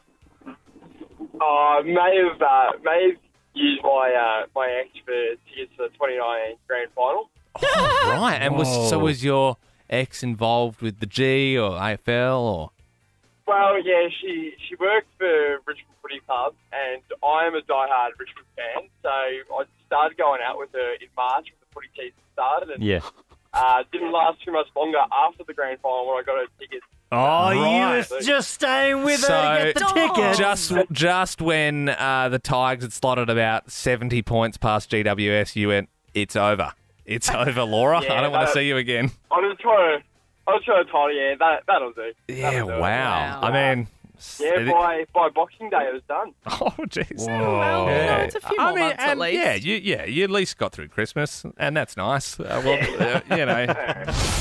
Speaker 14: I may have used my ex for tickets for the 2019 grand final.
Speaker 2: Oh, right. And was your ex involved with the G or AFL or?
Speaker 14: Well, yeah, she worked for Richmond Footy Pub, and I am a diehard Richmond fan, so I started going out with her in March when the footy season started, and didn't last too much longer after the grand final when I got her tickets.
Speaker 4: Oh,
Speaker 2: Right.
Speaker 4: you were just staying with her to get the ticket.
Speaker 2: Just when the Tigers had slotted about 70 points past GWS, you went, it's over. It's over, Laura.
Speaker 14: Yeah,
Speaker 2: I don't want to see you again.
Speaker 14: I was trying to tell you, that'll do.
Speaker 2: Yeah,
Speaker 14: That'll do it.
Speaker 2: wow. I mean...
Speaker 14: Yeah, by Boxing Day it was done.
Speaker 2: Oh, jeez.
Speaker 5: Well,
Speaker 2: Yeah.
Speaker 5: it's a few more months at least.
Speaker 2: Yeah, you at least got through Christmas, and that's nice.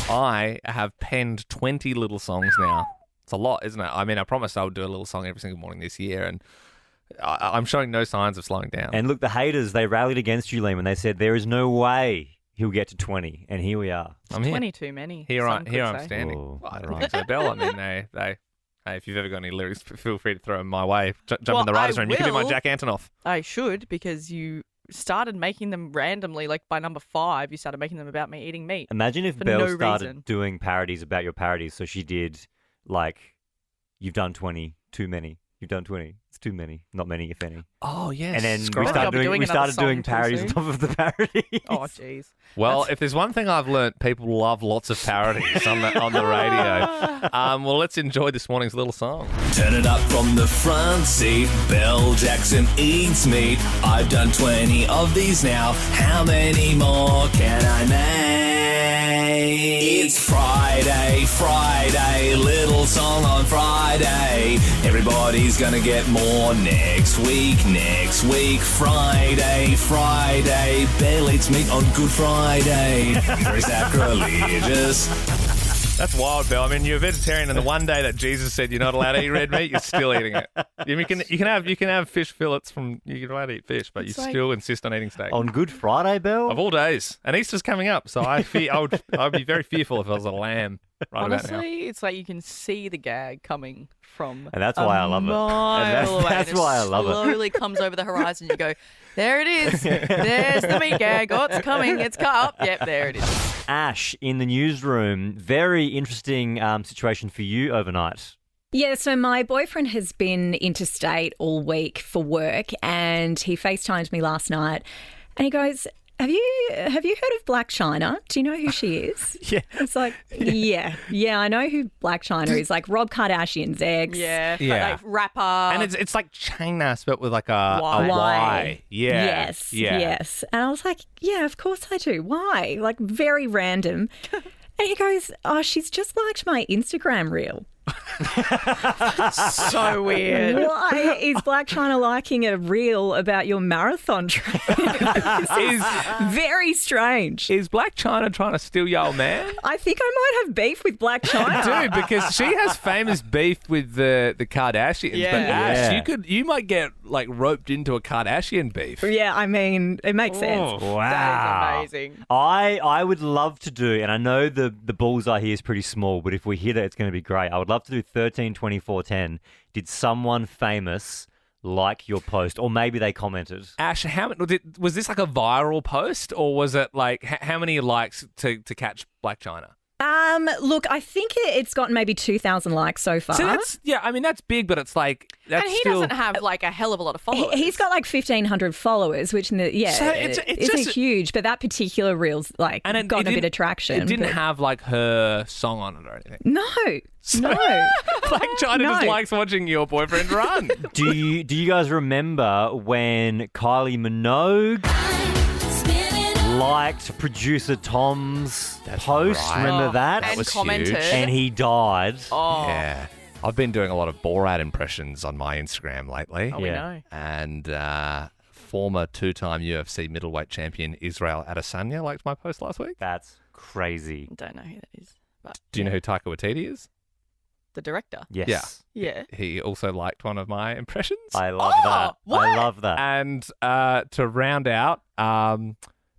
Speaker 2: I have penned 20 little songs now. It's a lot, isn't it? I mean, I promised I would do a little song every single morning this year, and I'm showing no signs of slowing down.
Speaker 4: And look, the haters, they rallied against you, Liam, and they said there is no way he'll get to 20, and here we are.
Speaker 2: I'm here.
Speaker 5: 20 too many.
Speaker 2: Here
Speaker 5: some could
Speaker 2: I'm
Speaker 5: say.
Speaker 2: standing.
Speaker 4: Oh,
Speaker 2: I don't think so, Belle. I mean, hey, if you've ever got any lyrics, feel free to throw them my way. Jump
Speaker 5: Well,
Speaker 2: in the writer's
Speaker 5: I
Speaker 2: room. You can be my
Speaker 5: will.
Speaker 2: Jack Antonoff.
Speaker 5: I should, because you started making them randomly, like by number 5, you started making them about me eating meat.
Speaker 4: Imagine if
Speaker 5: For
Speaker 4: Belle
Speaker 5: no
Speaker 4: started
Speaker 5: reason.
Speaker 4: doing parodies about your parodies. So she did, like, you've done 20, too many. You've done 20. It's too many. Not many, if any.
Speaker 2: Oh, yes.
Speaker 4: And then
Speaker 2: Scroll.
Speaker 4: we started doing parodies on top of the parodies.
Speaker 5: Oh, jeez.
Speaker 2: Well, if there's one thing I've learnt, people love lots of parodies on the radio. Well, let's enjoy this morning's little song.
Speaker 15: Turn it up from the front seat. Belle Jackson eats meat. I've done 20 of these now. How many more can I make? It's Friday, little song on Friday. Everybody's gonna get more next week. Friday. Belle eats meat on Good Friday. Very sacrilegious.
Speaker 2: That's wild, Bill. I mean, you're a vegetarian, and the one day that Jesus said you're not allowed to eat red meat, you're still eating it. You can have fish fillets you're allowed to eat fish, but you still insist on eating steak
Speaker 4: On Good Friday, Bill?
Speaker 2: of all days. And Easter's coming up, so I'd be very fearful if I was a lamb right about now.
Speaker 5: Honestly, it's like you can see the gag coming from
Speaker 4: And that's why I love it. And that's why I love it.
Speaker 5: Slowly comes over the horizon. You go, there it is. There's the meat gag. Oh, it's coming. It's up. Yep, there it is.
Speaker 4: Ash in the newsroom. Very interesting situation for you overnight.
Speaker 11: Yeah, so my boyfriend has been interstate all week for work, and he FaceTimed me last night, and he goes, Have you heard of Black China? Do you know who she is?
Speaker 2: Yeah.
Speaker 11: It's like, yeah, I know who Black China is. Like Rob Kardashian's ex.
Speaker 5: Yeah,
Speaker 2: Yeah.
Speaker 5: like rapper.
Speaker 2: And it's like China spelt with like a Y. Yeah.
Speaker 11: Yes. And I was like, yeah, of course I do. Why? Like very random. And he goes, oh, she's just liked my Instagram reel.
Speaker 5: So weird.
Speaker 11: Why is Black China liking a reel about your marathon training? This is very strange.
Speaker 2: Is Black China trying to steal your old man?
Speaker 11: I think I might have beef with Black China.
Speaker 2: Dude, because she has famous beef with the Kardashians.
Speaker 5: Yeah.
Speaker 2: But Ash,
Speaker 4: Yeah.
Speaker 2: you might get like roped into a Kardashian beef.
Speaker 11: Yeah, I mean, it makes sense.
Speaker 4: Wow.
Speaker 5: That is amazing.
Speaker 4: I would love to do, and I know the bullseye here is pretty small, but if we hit it, it's going to be great. I would love to do 13, 24, 10. Did someone famous like your post? Or maybe they commented.
Speaker 2: Ash, was this like a viral post, or was it like how many likes to catch Black China?
Speaker 11: Look, I think it's gotten maybe 2,000 likes so far.
Speaker 2: So that's big, but it's like that's
Speaker 5: And he
Speaker 2: still...
Speaker 5: doesn't have like a hell of a lot of followers.
Speaker 11: He's got like 1,500 followers, which
Speaker 2: So it's
Speaker 11: isn't
Speaker 2: just-
Speaker 11: china, but that particular reel's like
Speaker 2: And it
Speaker 11: got a bit
Speaker 2: didn't-
Speaker 11: of traction.
Speaker 2: It didn't
Speaker 11: but-
Speaker 2: have like her song on it or anything.
Speaker 11: No.
Speaker 2: Black China just
Speaker 11: No.
Speaker 2: likes watching your boyfriend run.
Speaker 4: Do you guys remember when Kylie Minogue liked producer Tom's post?
Speaker 2: right.
Speaker 4: Remember that?
Speaker 5: and
Speaker 2: was
Speaker 5: commented.
Speaker 2: huge.
Speaker 4: And he died.
Speaker 5: Oh,
Speaker 2: Yeah. I've been doing a lot of Borat impressions on my Instagram lately.
Speaker 5: we
Speaker 4: Yeah.
Speaker 5: know.
Speaker 2: And former two-time UFC middleweight champion Israel Adesanya liked my post last week.
Speaker 4: That's crazy.
Speaker 5: Don't know who that is. But
Speaker 2: Do you know who Taika Waititi is?
Speaker 5: the director?
Speaker 4: Yes.
Speaker 5: Yeah.
Speaker 2: He also liked one of my impressions.
Speaker 4: I love
Speaker 5: Oh,
Speaker 4: that.
Speaker 5: what?
Speaker 4: I love that.
Speaker 2: And to round out,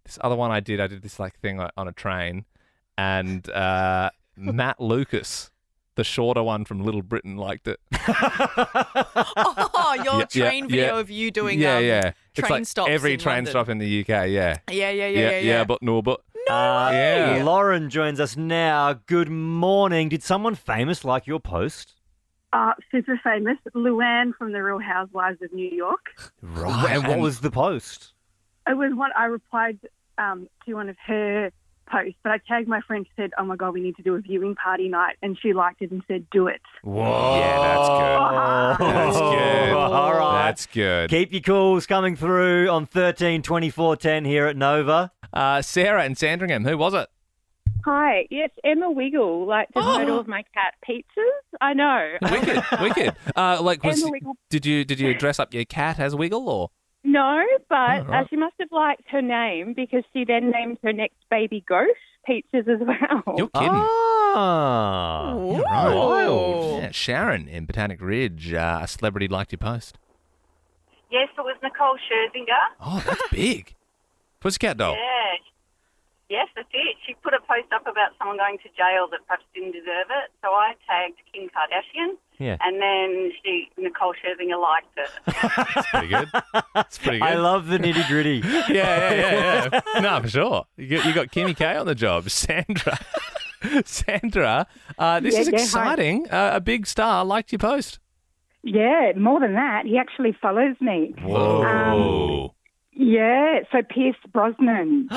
Speaker 2: this other one I did this like thing on a train, and Matt Lucas, the shorter one from Little Britain, liked it.
Speaker 5: Oh, your train video of you doing
Speaker 2: It's
Speaker 5: train
Speaker 2: like
Speaker 5: stops
Speaker 2: every
Speaker 5: in
Speaker 2: train
Speaker 5: London.
Speaker 2: stop in the UK.
Speaker 5: Yeah.
Speaker 2: But no, but
Speaker 4: Yeah. Lauren joins us now. Good morning. Did someone famous like your post?
Speaker 16: Super famous, Luann from The Real Housewives of New York.
Speaker 4: Right. And what was the post?
Speaker 16: It was one I replied to one of her posts, but I tagged my friend and said, "Oh my God, we need to do a viewing party night," and she liked it and said, "Do it."
Speaker 4: Whoa.
Speaker 2: yeah, that's good. That's good.
Speaker 4: All right.
Speaker 2: That's good.
Speaker 4: Keep your calls coming through on 13 24 10 here at Nova.
Speaker 2: Sarah in Sandringham, who was it?
Speaker 17: Hi, yes, Emma Wiggle, like the title of my cat, Pizzas. I know.
Speaker 2: Wicked.
Speaker 17: Emma Wiggle.
Speaker 2: Did you dress up your cat as Wiggle or?
Speaker 17: No, but
Speaker 2: right.
Speaker 17: she must have liked her name because she then named her next baby goat Pizzas as well.
Speaker 2: You're kidding.
Speaker 4: Ah.
Speaker 2: Yeah, right. Wild. Yeah, Sharon in Botanic Ridge, a celebrity liked your post.
Speaker 18: Yes, it was Nicole Scherzinger.
Speaker 2: Oh, that's big. Pussycat Doll.
Speaker 18: Yeah. Yes, that's it. She put a post up about someone going to jail that perhaps didn't deserve it. So I tagged Kim Kardashian.
Speaker 4: Yeah.
Speaker 18: And then Nicole Scherzinger liked it.
Speaker 2: That's pretty good. That's pretty good.
Speaker 4: I love the nitty gritty.
Speaker 2: Yeah. No, for sure. You got Kimmy K on the job. Sandra, this is
Speaker 17: Yeah, hi.
Speaker 2: exciting. A big star liked your post.
Speaker 19: Yeah, more than that, he actually follows me.
Speaker 2: Whoa.
Speaker 19: Yeah, so Pierce Brosnan.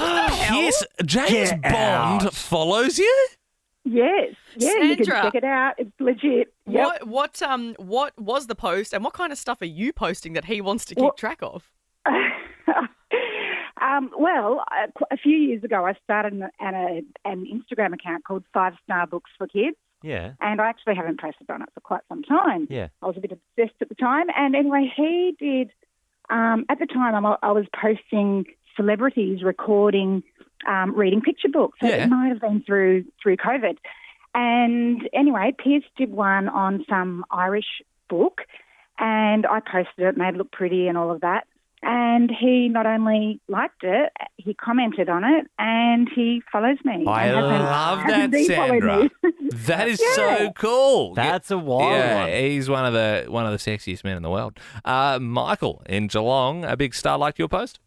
Speaker 2: James Bond follows you?
Speaker 19: Yes, yeah, you can
Speaker 5: Sandra.
Speaker 19: check it out. It's legit. Yep.
Speaker 5: What was the post, and what kind of stuff are you posting that he wants to keep track of?
Speaker 19: A few years ago, I started an Instagram account called 5 Star Books for Kids.
Speaker 4: Yeah.
Speaker 19: And I actually haven't posted on it for quite some time.
Speaker 4: Yeah.
Speaker 19: I was a bit obsessed at the time. And anyway, he did, at the time, I was posting celebrities recording reading picture books. So it might have been through COVID. And anyway, Pierce did one on some Irish book, and I posted it, made it look pretty and all of that. And he not only liked it, he commented on it, and he follows me.
Speaker 2: I love that, Sandra. That is so cool.
Speaker 4: That's a wild one.
Speaker 2: He's one of the sexiest men in the world. Michael in Geelong, a big star liked your post?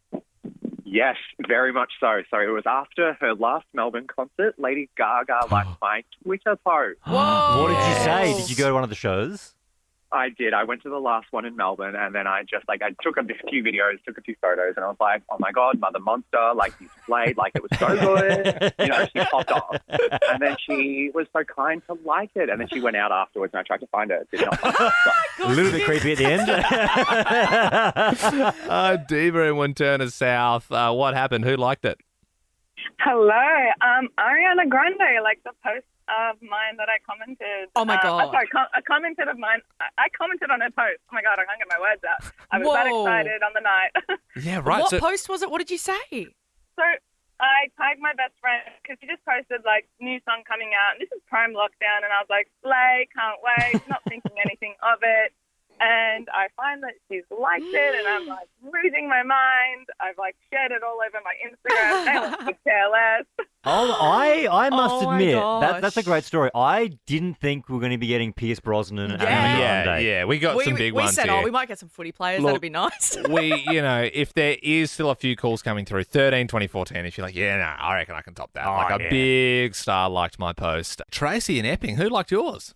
Speaker 20: Yes, very much so. So it was after her last Melbourne concert, Lady Gaga liked my Twitter post.
Speaker 4: Whoa! What did you say? Did you go to one of the shows?
Speaker 20: I did. I went to the last one in Melbourne, and then I just, I took a few videos, took a few photos, and I was like, oh my God, Mother Monster, you played, it was so good. She popped off. And then she was so kind to like it, and then she went out afterwards, and I tried to find her. Did not find her.
Speaker 4: A little bit creepy at the end.
Speaker 2: Diva in Winturna South. What happened? Who liked it?
Speaker 21: Hello. Ariana Grande liked the post of mine that I commented.
Speaker 5: Oh, my God.
Speaker 21: I commented of mine. I commented on her post. Oh, my God, I can't get my words out. I was that excited on the night.
Speaker 2: Yeah, right.
Speaker 5: What post was it? What did you say?
Speaker 21: So I tagged my best friend because she just posted, new song coming out. And this is prime lockdown. And I was like, slay, can't wait, not thinking anything of it. And I find that she's liked it, and I'm losing my mind. I've shared it all over my Instagram. They could care less.
Speaker 4: I must
Speaker 5: Oh my
Speaker 4: admit
Speaker 5: gosh.
Speaker 4: that's a great story. I didn't think we were going to be getting Pierce Brosnan and Ariana Grande.
Speaker 2: Yeah, we got some big ones
Speaker 5: We said,
Speaker 2: here.
Speaker 5: we might get some footy players.
Speaker 2: Look,
Speaker 5: That'd be nice.
Speaker 2: If there is still a few calls coming through, 13, 24, 10, if you're like, I reckon I can top that. Big star liked my post. Tracy in Epping, who liked yours?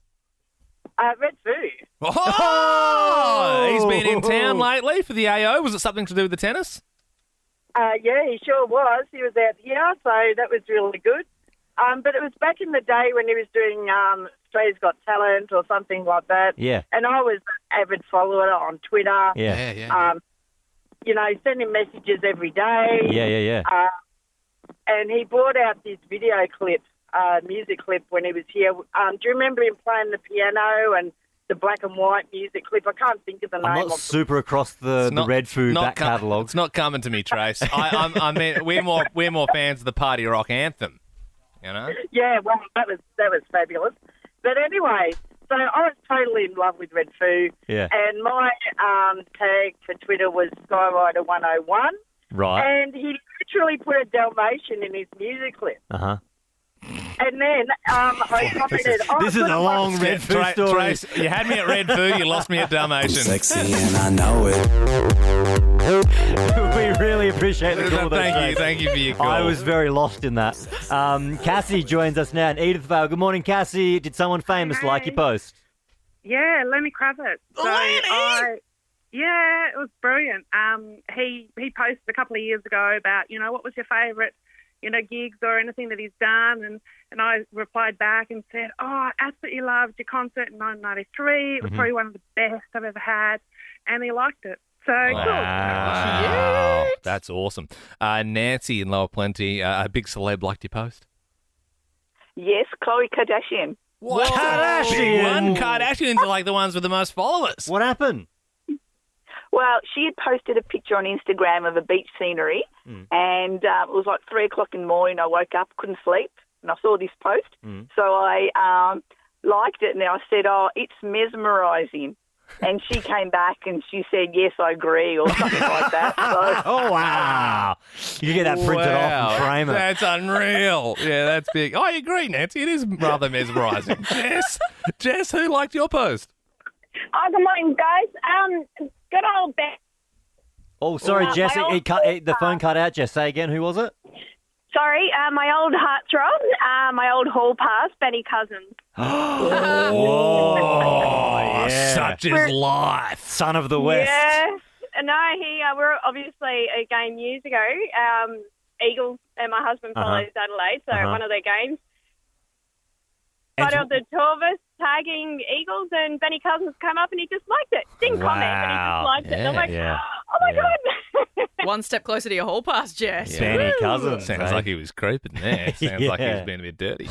Speaker 21: Red Food.
Speaker 2: Oh! He's been in town lately for the AO. Was it something to do with the tennis?
Speaker 21: Yeah, he sure was. He was out here, so that was really good. But it was back in the day when he was doing Australia's Got Talent or something like that.
Speaker 4: Yeah.
Speaker 21: And I was an avid follower on Twitter.
Speaker 4: Yeah.
Speaker 21: Sending messages every day.
Speaker 4: Yeah.
Speaker 21: And he brought out this video clip, music clip when he was here. Do you remember him playing the piano and the black and white music clip? I can't think of the name.
Speaker 4: I'm not super across the Red Food back catalogue.
Speaker 2: It's not coming to me, Trace. I mean, we're more fans of the party rock anthem.
Speaker 21: Yeah, well, that was fabulous. But anyway, so I was totally in love with Red Food.
Speaker 4: Yeah.
Speaker 21: And my tag for Twitter was Skyrider101.
Speaker 4: Right.
Speaker 21: And he literally put a Dalmatian in his music clip.
Speaker 4: Uh-huh.
Speaker 21: And then I commented...
Speaker 4: This is a long Red Food story.
Speaker 2: Trace, you had me at Red Food, you lost me at Dalmatian.
Speaker 15: Sexy and I know it.
Speaker 4: We really appreciate the call.
Speaker 2: Thank you for your call.
Speaker 4: I was very lost in that. Cassie joins us now in Edithvale. Good morning, Cassie. Did someone famous like your post?
Speaker 17: Yeah, Lenny Kravitz. Yeah, it was brilliant. He posted a couple of years ago about, what was your favourite, gigs or anything that he's done, and I replied back and said, I absolutely loved your concert in 1993. It was probably one of the best I've ever had, and he liked it. So
Speaker 2: wow. That's awesome. Nancy in Lower Plenty, a big celeb liked your post.
Speaker 22: Yes, Khloe Kardashian.
Speaker 2: What? Kardashian? One Kardashians are like the ones with the most followers.
Speaker 4: What happened?
Speaker 22: Well, she had posted a picture on Instagram of a beach scenery, and it was 3 o'clock in the morning. I woke up, couldn't sleep, and I saw this post. So I liked it, and I said, it's mesmerising. And she came back and she said, yes, I agree, or something like that. So.
Speaker 4: Oh, wow. You get that printed off and frame it.
Speaker 2: That's unreal. Yeah, that's big. I agree, Nancy. It is rather mesmerising. Jess, who liked your post?
Speaker 17: Oh, good morning, guys. Good old Ben.
Speaker 4: Oh, sorry, Jess. The phone cut out. Jess, say again. Who was it?
Speaker 1: Sorry, my old heartthrob, my old hall pass, Benny Cousins.
Speaker 4: Oh, yeah.
Speaker 2: Such is life.
Speaker 4: Son of the West.
Speaker 1: Yeah. No, we were obviously a game years ago. Eagles, and my husband follows Adelaide, so one of their games. But of the two of us tagging Eagles, and Benny Cousins came up and he just liked it. Didn't comment, but he just liked it. And I'm like, oh my God.
Speaker 5: One step closer to your hall pass, Jess.
Speaker 4: Benny Cousins.
Speaker 2: Sounds like he was creeping there. Sounds like he was being a bit dirty.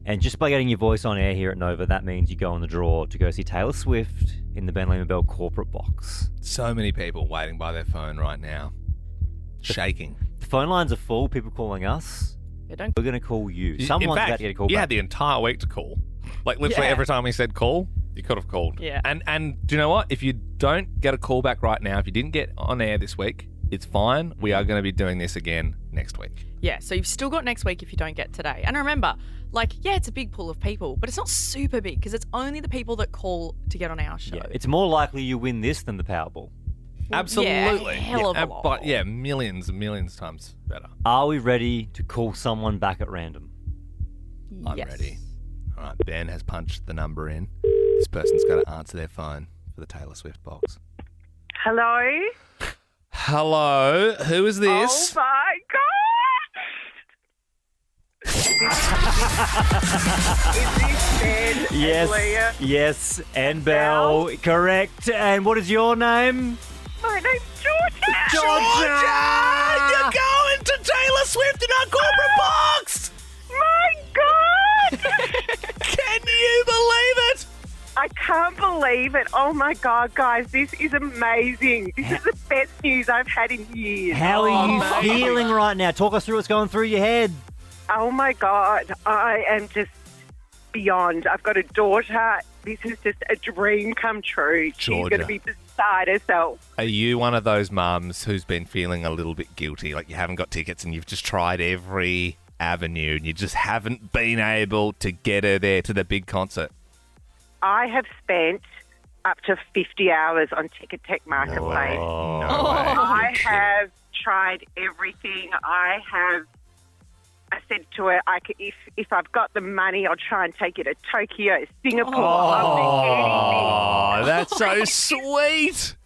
Speaker 4: And just by getting your voice on air here at Nova, that means you go on the draw to go see Taylor Swift in the Ben Lehman Bell corporate box.
Speaker 2: So many people waiting by their phone right now. Shaking.
Speaker 4: The phone lines are full, people calling us. We're going to call you. Someone's about to get a call
Speaker 2: you
Speaker 4: back.
Speaker 2: had the entire week to call. Like, literally every time we said call, you could have called.
Speaker 5: Yeah.
Speaker 2: And do you know what? If you don't get a call back right now, if you didn't get on air this week, it's fine. We are going to be doing this again next week.
Speaker 5: Yeah, so you've still got next week if you don't get today. And remember, it's a big pool of people, but it's not super big because it's only the people that call to get on our show.
Speaker 4: Yeah, it's more likely you win this than the Powerball.
Speaker 2: Absolutely.
Speaker 5: Yeah, hell of a lot.
Speaker 2: But millions and millions times better.
Speaker 4: Are we ready to call someone back at random?
Speaker 2: I'm ready. All right, Ben has punched the number in. This person's got to answer their phone for the Taylor Swift box.
Speaker 17: Hello?
Speaker 2: Hello, who is this?
Speaker 17: Oh my God! Is this Ben and Leah?
Speaker 4: Yes, and Belle, correct. And what is your name?
Speaker 17: My name's Georgia.
Speaker 2: Georgia! You're going to Taylor Swift in our corporate box!
Speaker 17: My God!
Speaker 2: Can you believe it?
Speaker 17: I can't believe it. Oh my God, guys, this is amazing. This is the best news I've had in years.
Speaker 4: How are you feeling right now? Talk us through what's going through your head.
Speaker 17: Oh my God, I am just beyond. I've got a daughter. This is just a dream come true. She's
Speaker 2: Georgia.
Speaker 17: going to be beside herself.
Speaker 2: Are you one of those mums who's been feeling a little bit guilty, like you haven't got tickets and you've just tried every avenue and you just haven't been able to get her there to the big concert?
Speaker 17: I have spent up to 50 hours on Ticket Tech Marketplace.
Speaker 2: No way.
Speaker 17: I have tried everything. I said to her, if I've got the money, I'll try and take you to Tokyo, Singapore.
Speaker 2: Oh, that's so sweet.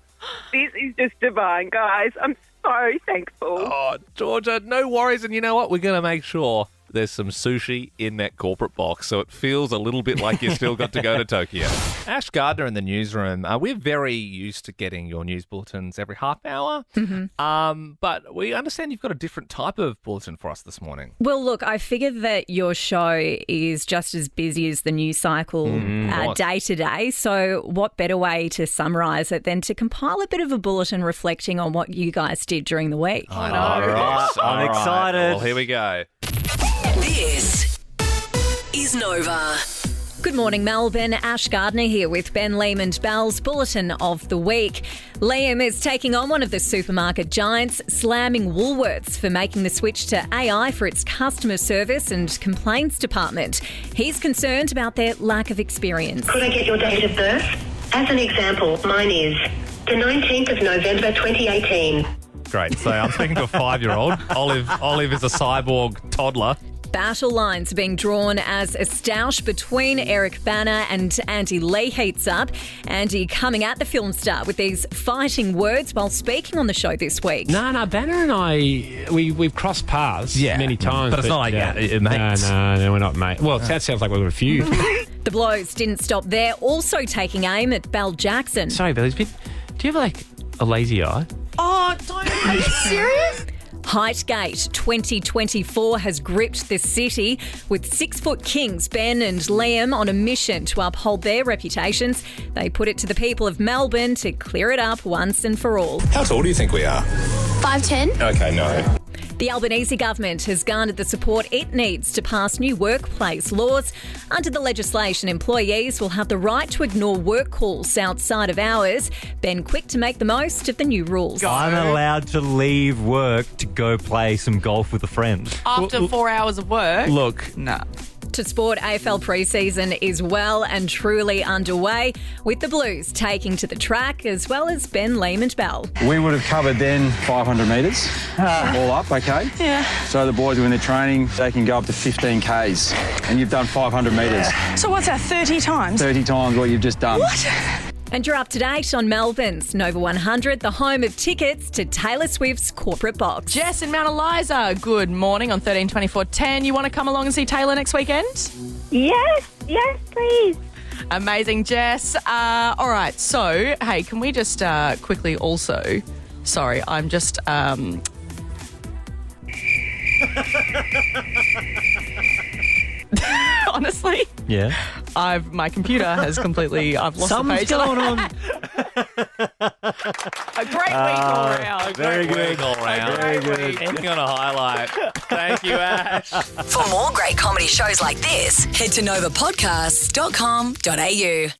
Speaker 17: This is just divine, guys. I'm so thankful.
Speaker 2: Oh, Georgia, no worries. And you know what? We're going to make sure there's some sushi in that corporate box, so it feels a little bit like you still got to go to Tokyo. Ash Gardner in the newsroom. We're very used to getting your news bulletins every half hour, but we understand you've got a different type of bulletin for us this morning.
Speaker 11: Well, look, I figured that your show is just as busy as the news cycle day to day, so what better way to summarise it than to compile a bit of a bulletin reflecting on what you guys did during the week?
Speaker 2: I know.
Speaker 4: All right, I'm excited.
Speaker 2: Well, here we go.
Speaker 3: This is Nova.
Speaker 11: Good morning, Melbourne. Ash Gardner here with Ben Lehman Bell's Bulletin of the Week. Liam is taking on one of the supermarket giants, slamming Woolworths for making the switch to AI for its customer service and complaints department. He's concerned about their lack of experience.
Speaker 23: Could I get your date of birth? As an example, mine is the 19th of November 2018.
Speaker 2: Great. So I'm speaking to a 5-year-old. Olive is a cyborg toddler.
Speaker 11: Battle lines are being drawn as a stoush between Eric Bana and Andy Lee heats up. Andy coming at the film star with these fighting words while speaking on the show this week.
Speaker 24: No, Banner and I, we've crossed paths many times.
Speaker 2: But it's not like mates.
Speaker 24: No, we're not mates. Well, that sounds like we've got a feud.
Speaker 11: The blows didn't stop there, also taking aim at Belle Jackson.
Speaker 24: Sorry, Belle, do you have a lazy eye?
Speaker 5: Oh, don't. Are you serious?
Speaker 11: Heightgate 2024 has gripped the city with 6-foot kings Ben and Liam on a mission to uphold their reputations. They put it to the people of Melbourne to clear it up once and for all.
Speaker 25: How tall do you think we are?
Speaker 23: 5'10".
Speaker 25: Okay, no.
Speaker 11: The Albanese government has garnered the support it needs to pass new workplace laws. Under the legislation, employees will have the right to ignore work calls outside of hours. Ben quick to make the most of the new rules.
Speaker 4: I'm allowed to leave work to go play some golf with a friend.
Speaker 5: After 4 hours of work?
Speaker 2: Look,
Speaker 5: nah.
Speaker 11: To sport, AFL pre-season is well and truly underway, with the Blues taking to the track as well as Ben Lehman Bell.
Speaker 6: We would have covered then 500 metres all up, okay?
Speaker 7: Yeah.
Speaker 6: So the boys when they're training, they can go up to 15 Ks and you've done 500 metres.
Speaker 7: So what's that, 30 times?
Speaker 6: 30 times what you've just done.
Speaker 7: What?
Speaker 11: And you're up to date on Melbourne's Nova 100, the home of tickets to Taylor Swift's corporate box.
Speaker 5: Jess in Mount Eliza, good morning on 13/24/10. You want to come along and see Taylor next weekend?
Speaker 8: Yes, please.
Speaker 5: Amazing, Jess. All right, so, hey, can we just quickly also... Sorry, I'm just... Honestly,
Speaker 4: Yeah.
Speaker 5: my computer has completely. I've lost
Speaker 4: Something's
Speaker 5: the page.
Speaker 4: going on.
Speaker 5: A great week all round.
Speaker 2: Very
Speaker 5: Great
Speaker 2: good
Speaker 5: week.
Speaker 2: all round.
Speaker 5: Very good.
Speaker 2: Ending on a highlight. Thank you, Ash.
Speaker 3: For more great comedy shows like this, head to novapodcasts.com.au.